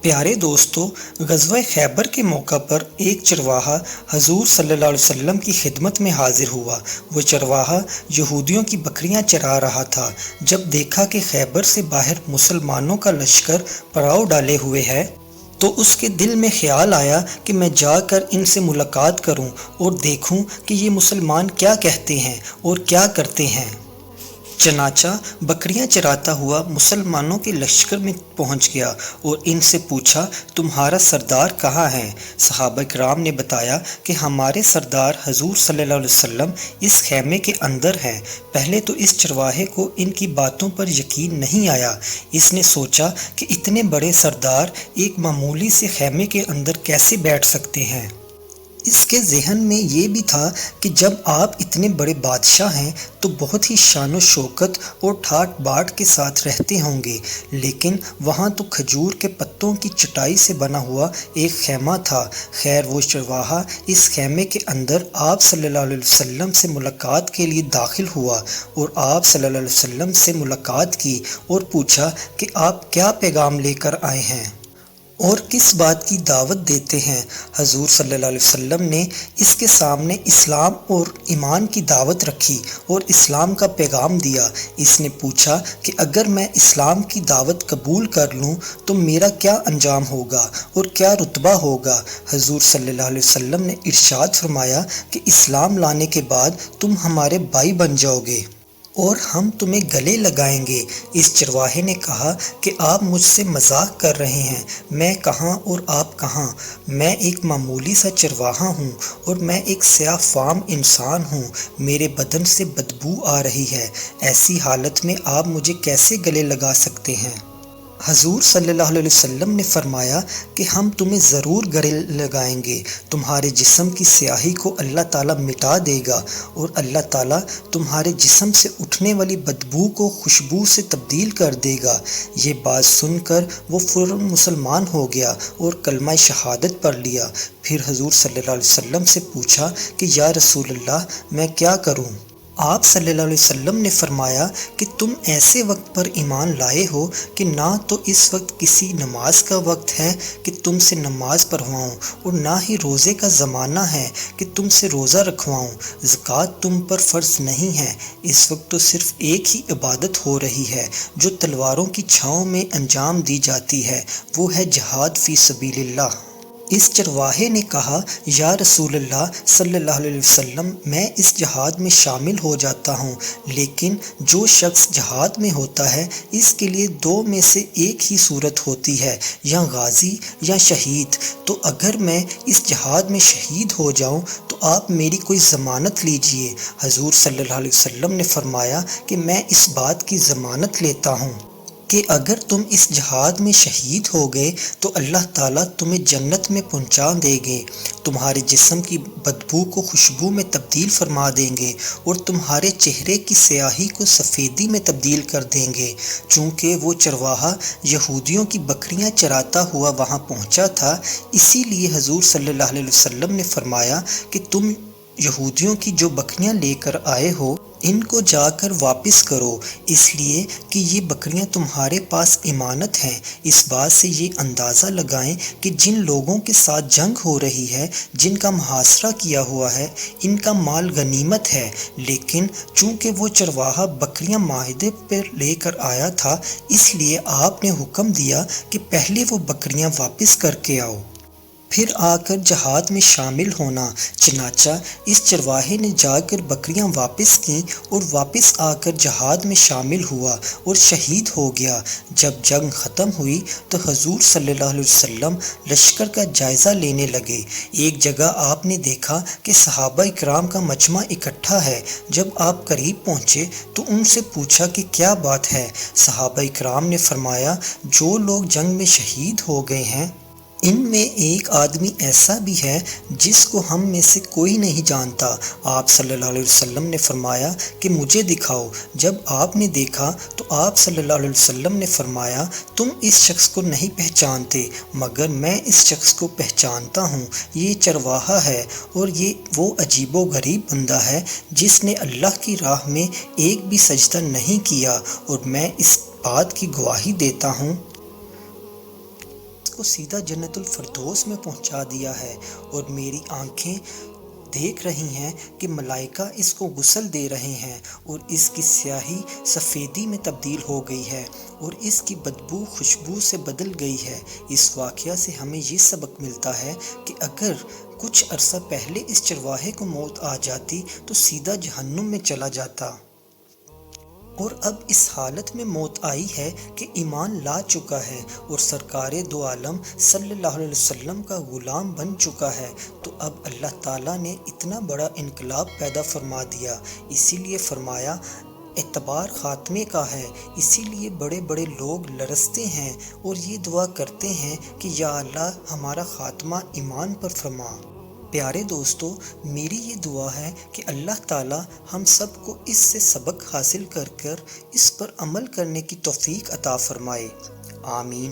پیارے دوستو، غزوہ خیبر کے موقع پر ایک چرواہا حضور صلی اللہ علیہ وسلم کی خدمت میں حاضر ہوا۔ وہ چرواہا یہودیوں کی بکریاں چرا رہا تھا۔ جب دیکھا کہ خیبر سے باہر مسلمانوں کا لشکر پڑاؤ ڈالے ہوئے ہے تو اس کے دل میں خیال آیا کہ میں جا کر ان سے ملاقات کروں اور دیکھوں کہ یہ مسلمان کیا کہتے ہیں اور کیا کرتے ہیں۔ چنانچہ بکریاں چراتا ہوا مسلمانوں کے لشکر میں پہنچ گیا اور ان سے پوچھا، تمہارا سردار کہاں ہے؟ صحابہ کرام نے بتایا کہ ہمارے سردار حضور صلی اللہ علیہ وسلم اس خیمے کے اندر ہیں۔ پہلے تو اس چرواہے کو ان کی باتوں پر یقین نہیں آیا۔ اس نے سوچا کہ اتنے بڑے سردار ایک معمولی سے خیمے کے اندر کیسے بیٹھ سکتے ہیں۔ اس کے ذہن میں یہ بھی تھا کہ جب آپ اتنے بڑے بادشاہ ہیں تو بہت ہی شان و شوکت اور ٹھاٹ باٹ کے ساتھ رہتے ہوں گے، لیکن وہاں تو کھجور کے پتوں کی چٹائی سے بنا ہوا ایک خیمہ تھا۔ خیر، وہ چرواہا اس خیمے کے اندر آپ صلی اللہ علیہ وسلم سے ملاقات کے لیے داخل ہوا اور آپ صلی اللہ علیہ وسلم سے ملاقات کی اور پوچھا کہ آپ کیا پیغام لے کر آئے ہیں اور کس بات کی دعوت دیتے ہیں۔ حضور صلی اللہ علیہ وسلم نے اس کے سامنے اسلام اور ایمان کی دعوت رکھی اور اسلام کا پیغام دیا۔ اس نے پوچھا کہ اگر میں اسلام کی دعوت قبول کر لوں تو میرا کیا انجام ہوگا اور کیا رتبہ ہوگا۔ حضور صلی اللہ علیہ وسلم نے ارشاد فرمایا کہ اسلام لانے کے بعد تم ہمارے بھائی بن جاؤ گے اور ہم تمہیں گلے لگائیں گے۔ اس چرواہے نے کہا کہ آپ مجھ سے مذاق کر رہے ہیں، میں کہاں اور آپ کہاں؟ میں ایک معمولی سا چرواہا ہوں اور میں ایک سیاہ فام انسان ہوں، میرے بدن سے بدبو آ رہی ہے، ایسی حالت میں آپ مجھے کیسے گلے لگا سکتے ہیں؟ حضور صلی اللہ علیہ وسلم نے فرمایا کہ ہم تمہیں ضرور گلے لگائیں گے، تمہارے جسم کی سیاہی کو اللہ تعالیٰ مٹا دے گا اور اللہ تعالیٰ تمہارے جسم سے اٹھنے والی بدبو کو خوشبو سے تبدیل کر دے گا۔ یہ بات سن کر وہ فوراً مسلمان ہو گیا اور کلمہ شہادت پڑھ لیا۔ پھر حضور صلی اللہ علیہ وسلم سے پوچھا کہ یا رسول اللہ، میں کیا کروں؟ آپ صلی اللہ علیہ وسلم نے فرمایا کہ تم ایسے وقت پر ایمان لائے ہو کہ نہ تو اس وقت کسی نماز کا وقت ہے کہ تم سے نماز پڑھواؤں اور نہ ہی روزے کا زمانہ ہے کہ تم سے روزہ رکھواؤں، زکوٰۃ تم پر فرض نہیں ہے، اس وقت تو صرف ایک ہی عبادت ہو رہی ہے جو تلواروں کی چھاؤں میں انجام دی جاتی ہے، وہ ہے جہاد فی سبیل اللہ۔ اس چرواہے نے کہا، یا رسول اللہ صلی اللہ علیہ وسلم، میں اس جہاد میں شامل ہو جاتا ہوں، لیکن جو شخص جہاد میں ہوتا ہے اس کے لیے دو میں سے ایک ہی صورت ہوتی ہے، یا غازی یا شہید، تو اگر میں اس جہاد میں شہید ہو جاؤں تو آپ میری کوئی ضمانت لیجئے۔ حضور صلی اللہ علیہ وسلم نے فرمایا کہ میں اس بات کی ضمانت لیتا ہوں کہ اگر تم اس جہاد میں شہید ہو گئے تو اللہ تعالیٰ تمہیں جنت میں پہنچا دیں گے، تمہارے جسم کی بدبو کو خوشبو میں تبدیل فرما دیں گے اور تمہارے چہرے کی سیاہی کو سفیدی میں تبدیل کر دیں گے۔ چونکہ وہ چرواہا یہودیوں کی بکریاں چراتا ہوا وہاں پہنچا تھا، اسی لیے حضور صلی اللہ علیہ وسلم نے فرمایا کہ تم یہودیوں کی جو بکریاں لے کر آئے ہو ان کو جا کر واپس کرو، اس لیے کہ یہ بکریاں تمہارے پاس امانت ہیں۔ اس بات سے یہ اندازہ لگائیں کہ جن لوگوں کے ساتھ جنگ ہو رہی ہے، جن کا محاصرہ کیا ہوا ہے، ان کا مال غنیمت ہے، لیکن چونکہ وہ چرواہا بکریاں معاہدے پر لے کر آیا تھا، اس لیے آپ نے حکم دیا کہ پہلے وہ بکریاں واپس کر کے آؤ، پھر آ کر جہاد میں شامل ہونا۔ چنانچہ اس چرواہے نے جا کر بکریاں واپس کیں اور واپس آ کر جہاد میں شامل ہوا اور شہید ہو گیا۔ جب جنگ ختم ہوئی تو حضور صلی اللہ علیہ وسلم لشکر کا جائزہ لینے لگے۔ ایک جگہ آپ نے دیکھا کہ صحابہ کرام کا مجمع اکٹھا ہے۔ جب آپ قریب پہنچے تو ان سے پوچھا کہ کیا بات ہے؟ صحابہ کرام نے فرمایا، جو لوگ جنگ میں شہید ہو گئے ہیں ان میں ایک آدمی ایسا بھی ہے جس کو ہم میں سے کوئی نہیں جانتا۔ آپ صلی اللہ علیہ وسلم نے فرمایا کہ مجھے دکھاؤ۔ جب آپ نے دیکھا تو آپ صلی اللہ علیہ وسلم نے فرمایا، تم اس شخص کو نہیں پہچانتے مگر میں اس شخص کو پہچانتا ہوں، یہ چرواہا ہے اور یہ وہ عجیب و غریب بندہ ہے جس نے اللہ کی راہ میں ایک بھی سجدہ نہیں کیا، اور میں اس بات کی گواہی دیتا ہوں کو سیدھا جنت الفردوس میں پہنچا دیا ہے، اور میری آنکھیں دیکھ رہی ہیں کہ ملائکہ اس کو غسل دے رہے ہیں اور اس کی سیاہی سفیدی میں تبدیل ہو گئی ہے اور اس کی بدبو خوشبو سے بدل گئی ہے۔ اس واقعہ سے ہمیں یہ سبق ملتا ہے کہ اگر کچھ عرصہ پہلے اس چرواہے کو موت آ جاتی تو سیدھا جہنم میں چلا جاتا، اور اب اس حالت میں موت آئی ہے کہ ایمان لا چکا ہے اور سرکار دو عالم صلی اللہ علیہ وسلم کا غلام بن چکا ہے، تو اب اللہ تعالیٰ نے اتنا بڑا انقلاب پیدا فرما دیا۔ اسی لیے فرمایا اعتبار خاتمے کا ہے، اسی لیے بڑے بڑے لوگ لرزتے ہیں اور یہ دعا کرتے ہیں کہ یا اللہ ہمارا خاتمہ ایمان پر فرما۔ پیارے دوستو، میری یہ دعا ہے کہ اللہ تعالی ہم سب کو اس سے سبق حاصل کر اس پر عمل کرنے کی توفیق عطا فرمائے، آمین۔